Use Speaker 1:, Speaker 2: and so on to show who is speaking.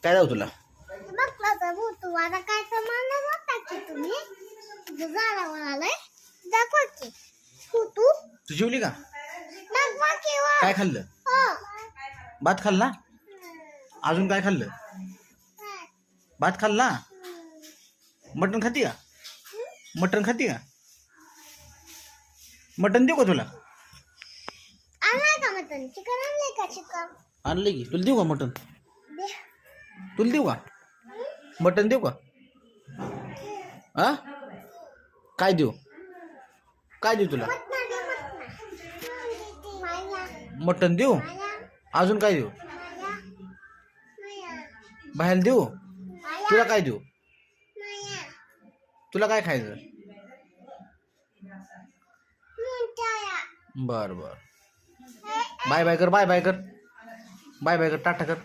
Speaker 1: काय जाऊ तुला?
Speaker 2: बघला तू आता काय तर मला बघता की तुम्ही झाडावर आलाय दाखवा की तू
Speaker 1: तू जेवली का?
Speaker 2: दाखवा की
Speaker 1: काय खाल्लं? भात खाल्ला? अजून काय खाल्लं? भात खाल्ला? मटण खाती का? मटण खाती का? मटण देऊ का तुला?
Speaker 2: आणलाय का मटन? चिकन आणलंय का चिकन?
Speaker 1: आणलं की. तुला देऊ का मटण?
Speaker 2: दे.
Speaker 1: तुला देऊ का मटण? देऊ का? हा काय देऊ? काय देऊ तुला? मटण देऊ? अजून काय देऊ? बाहेर देऊ? तुला काय देऊ? तुला काय खायचं? बर बर. बाय बाय कर, बाय बाय कर, बाय बाय कर, टाटा कर.